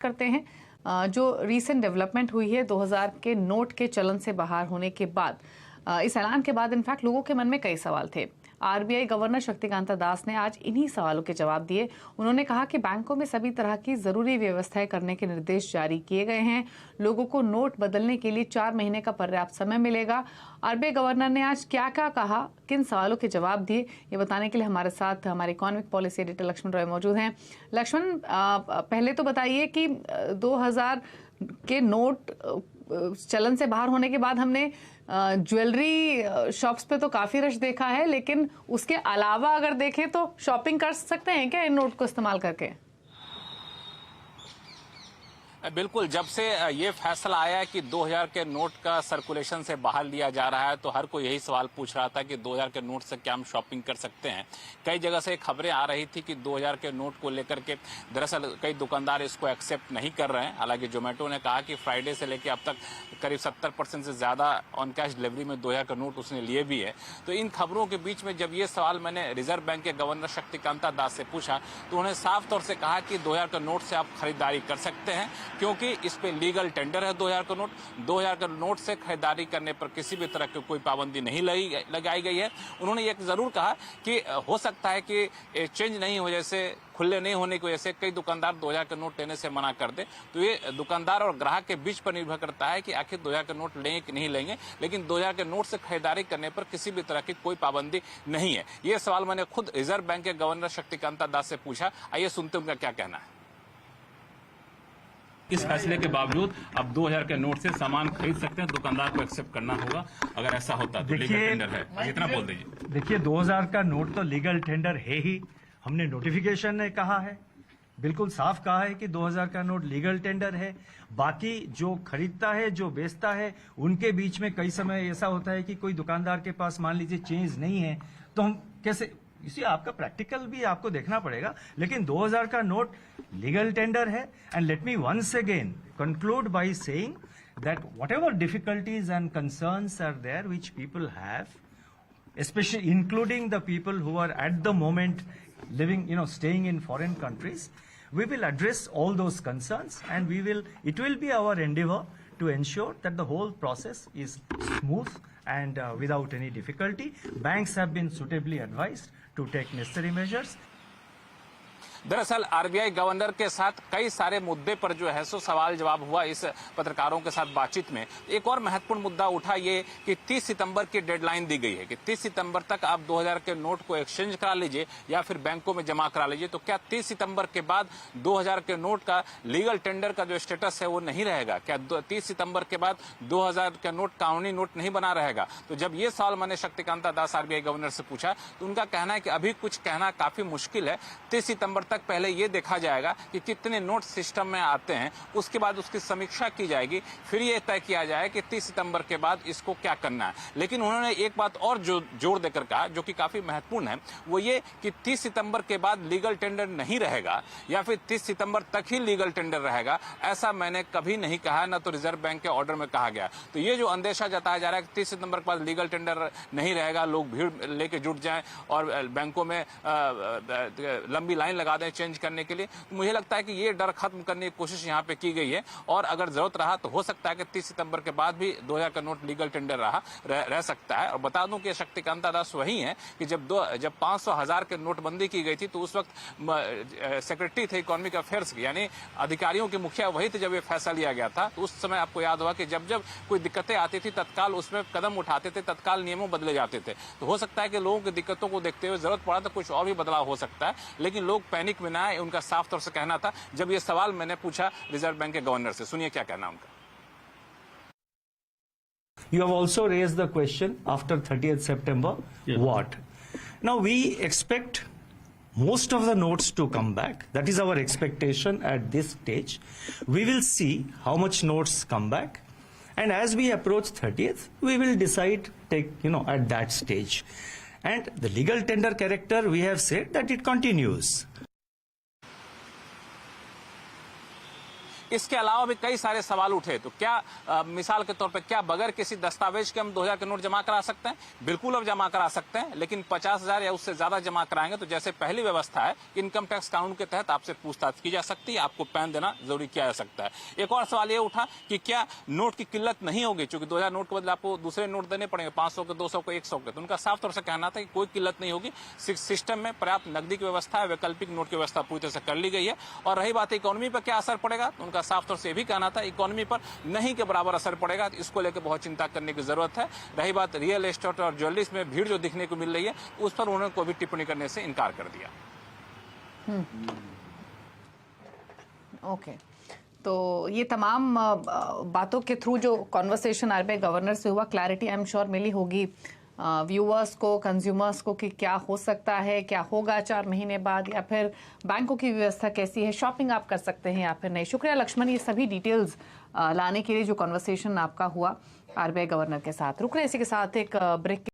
करते हैं जो रीसेंट डेवलपमेंट हुई है 2000 के नोट के चलन से बाहर होने के बाद। इस ऐलान के बाद इनफैक्ट लोगों के मन में कई सवाल थे। आरबीआई गवर्नर शक्तिकांता दास ने आज इन्हीं सवालों के जवाब दिए। उन्होंने कहा कि बैंकों में सभी तरह की जरूरी व्यवस्थाएं करने के निर्देश जारी किए गए हैं। लोगों को नोट बदलने के लिए 4 महीने का पर्याप्त समय मिलेगा। आरबीआई गवर्नर ने आज क्या क्या कहा, किन सवालों के जवाब दिए, ये बताने के लिए हमारे साथ हमारे economic policy editor Lakshman Roy मौजूद हैं। लक्ष्मण, पहले तो बताइए कि 2000 के नोट चलन से बाहर होने के बाद हमने ज्वेलरी शॉप्स पे तो काफी रश देखा है, लेकिन उसके अलावा अगर देखें तो शॉपिंग कर सकते हैं क्या इन नोट को इस्तेमाल करके? बिल्कुल, जब से ये फैसला आया कि 2000 के नोट का सर्कुलेशन से बाहर लिया जा रहा है तो हर कोई यही सवाल पूछ रहा था कि 2000 के नोट से क्या हम शॉपिंग कर सकते हैं। कई जगह से खबरें आ रही थी कि 2000 के नोट को लेकर के दरअसल कई दुकानदार इसको एक्सेप्ट नहीं कर रहे हैं। हालांकि जोमेटो ने कहा कि फ्राइडे से लेकर अब तक करीब 70% से ज्यादा ऑन कैश डिलीवरी में 2000 का नोट उसने लिए भी है। तो इन खबरों के बीच में जब ये सवाल मैंने रिजर्व बैंक के गवर्नर शक्तिकांता दास से पूछा तो उन्होंने साफ तौर से कहा कि 2000 का नोट से आप खरीदारी कर सकते हैं, क्योंकि इस पे लीगल टेंडर है 2000 का नोट। 2000 का नोट से खरीदारी करने पर किसी भी तरह की कोई पाबंदी नहीं लगाई गई है। उन्होंने ये जरूर कहा कि हो सकता है कि चेंज नहीं हो, जैसे खुले नहीं होने की वजह से कई दुकानदार 2000 का नोट लेने से मना कर दे। तो ये दुकानदार और ग्राहक के बीच पर निर्भर करता है कि आखिर 2000 का नोट लेंगे कि नहीं लेंगे, लेकिन 2000 के नोट से खरीदारी करने पर किसी भी तरह की कोई पाबंदी नहीं है। ये सवाल मैंने खुद रिजर्व बैंक के गवर्नर शक्तिकांता दास से पूछा। आइए सुनते उनका क्या कहना है। इस फैसले के बावजूद अब 2000 के नोट से सामान खरीद सकते हैं, दुकानदार को एक्सेप्ट करना होगा अगर ऐसा होता तो लीगल टेंडर है। इतना बोल दीजिए। देखिए 2000 का नोट तो लीगल टेंडर है ही। हमने नोटिफिकेशन में कहा है, बिल्कुल साफ कहा है कि 2000 का नोट लीगल टेंडर है। बाकी जो खरीदता है, जो बेचता है, उनके बीच में कई समय ऐसा होता है कि कोई दुकानदार के पास मान लीजिए चेंज नहीं है तो हम कैसे, इसी आपका प्रैक्टिकल भी आपको देखना पड़ेगा। लेकिन 2000 का नोट लीगल टेंडर है। And let me once again conclude by saying that whatever difficulties and concerns are there which people have, especially including the people who are at the moment living, staying in foreign countries, we will address all those concerns and it will be our endeavor to ensure that the whole process is smooth and without any difficulty. Banks have been suitably advised to take necessary measures. दरअसल RBI governor के साथ कई सारे मुद्दे पर जो है सो सवाल जवाब हुआ इस पत्रकारों के साथ बातचीत में। एक और महत्वपूर्ण मुद्दा उठा ये कि 30 सितंबर की डेडलाइन दी गई है कि 30 सितंबर तक आप 2000 के नोट को एक्सचेंज करा लीजिए या फिर बैंकों में जमा करा लीजिए। तो क्या 30 सितंबर के बाद 2000 के नोट का लीगल टेंडर का जो स्टेटस है वो नहीं रहेगा? क्या 30 सितंबर के बाद 2000 का नोट कानूनी नोट नहीं बना रहेगा? तो जब ये सवाल मैंने शक्तिकांता दास आरबीआई गवर्नर से पूछा तो उनका कहना है कि अभी कुछ कहना काफी मुश्किल है। 30 सितंबर तक पहले ये देखा जाएगा कि कितने नोट सिस्टम में आते हैं, उसके बाद उसकी समीक्षा की जाएगी, फिर ये तय किया जाए कि 30 सितंबर के बाद इसको क्या करना है। लेकिन उन्होंने एक बात और जोर देकर कहा जो कि काफी महत्वपूर्ण है, वो ये कि 30 सितंबर के बाद लीगल टेंडर नहीं रहेगा या फिर 30 सितंबर तक ही लीगल टेंडर रहेगा, ऐसा मैंने कभी नहीं कहा, न तो रिजर्व बैंक के ऑर्डर में कहा गया। तो ये जो अंदेशा जताया जा रहा है कि 30 सितंबर के बाद लीगल टेंडर नहीं रहेगा, लोग भीड़ लेके जुट जाएं और बैंकों में लंबी लाइन लगा दें चेंज करने के लिए, तो मुझे लगता है कि ये डर खत्म करने की कोशिश यहाँ पे की गई है। और अगर जरूरत रहा तो हो सकता है कि 30 सितंबर के बाद भी 2000 का नोट लीगल टेंडर रह सकता है। और बता दूं कि शक्तिकांता दास वही है कि जब 500,000 के नोटबंदी की गई थी तो उस वक्त सेक्रेटरी थे इकोनॉमिक अफेयर्स की, यानी अधिकारियों के मुखिया वही थे जब ये फैसला लिया गया था। तो उस समय आपको याद होगा कि जब कोई दिक्कतें आती थी तत्काल उसमें कदम उठाते थे, तत्काल नियमों बदले जाते थे। तो हो सकता है कि लोगों की दिक्कतों को देखते हुए जरूरत पड़ा तो कुछ और भी बदलाव हो सकता है, लेकिन लोग पैनिक में ना आए, उनका साफ तौर से कहना था। जब ये सवाल मैंने पूछा रिजर्व बैंक के गवर्नर से, सुनिए क्या कहना उनका। You have also raised the question after 30th September, yes. What? Now we expect most of the notes to come back. That is our expectation at this stage. We will see how much notes come back. And as we approach 30th, we will decide, at that stage. And the legal tender character, we have said that it continues. इसके अलावा भी कई सारे सवाल उठे। तो क्या मिसाल के तौर पर क्या बगैर किसी दस्तावेज के हम 2000 के नोट जमा करा सकते हैं? बिल्कुल अब जमा करा सकते हैं, लेकिन 50,000 या उससे ज्यादा जमा कराएंगे तो जैसे पहली व्यवस्था है इनकम टैक्स कानून के तहत आपसे पूछताछ की जा सकती है, आपको पैन देना जरूरी किया जा सकता है। एक और सवाल ये उठा कि क्या नोट की किल्लत नहीं होगी, क्योंकि 2000 नोट के बदले आपको दूसरे नोट देने पड़ेंगे, 500 के, 200 के, 100 के। तो उनका साफ तौर से कहना था कि कोई किल्लत नहीं होगी, सिस्टम में पर्याप्त नकदी की व्यवस्था है, वैकल्पिक नोट की व्यवस्था पूरी तरह से कर ली गई है। और रही बात इकोनॉमी पर क्या असर पड़ेगा, तो उनका साफ तौर से भी कहना था इकोनॉमी पर नहीं के बराबर असर पड़ेगा, तो इसको लेकर बहुत चिंता करने की जरूरत है। रही बात रियल एस्टेट और ज्वेलरीज में भीड़ जो दिखने को मिल रही है, उस पर उन्होंने कोई भी टिप्पणी करने से इनकार कर दिया। ओके, तो ये तमाम बातों के थ्रू जो कॉन्वर्सेशन आरबीआई गवर्नर से हुआ, क्लैरिटी आई एम श्योर मिली होगी व्यूअर्स को, कंज्यूमर्स को कि क्या हो सकता है, क्या होगा 4 महीने बाद, या फिर बैंकों की व्यवस्था कैसी है, शॉपिंग आप कर सकते हैं या फिर नहीं। शुक्रिया लक्ष्मण, ये सभी डिटेल्स लाने के लिए जो कॉन्वर्सेशन आपका हुआ आरबीआई गवर्नर के साथ। रुक रहे इसी के साथ एक ब्रेक।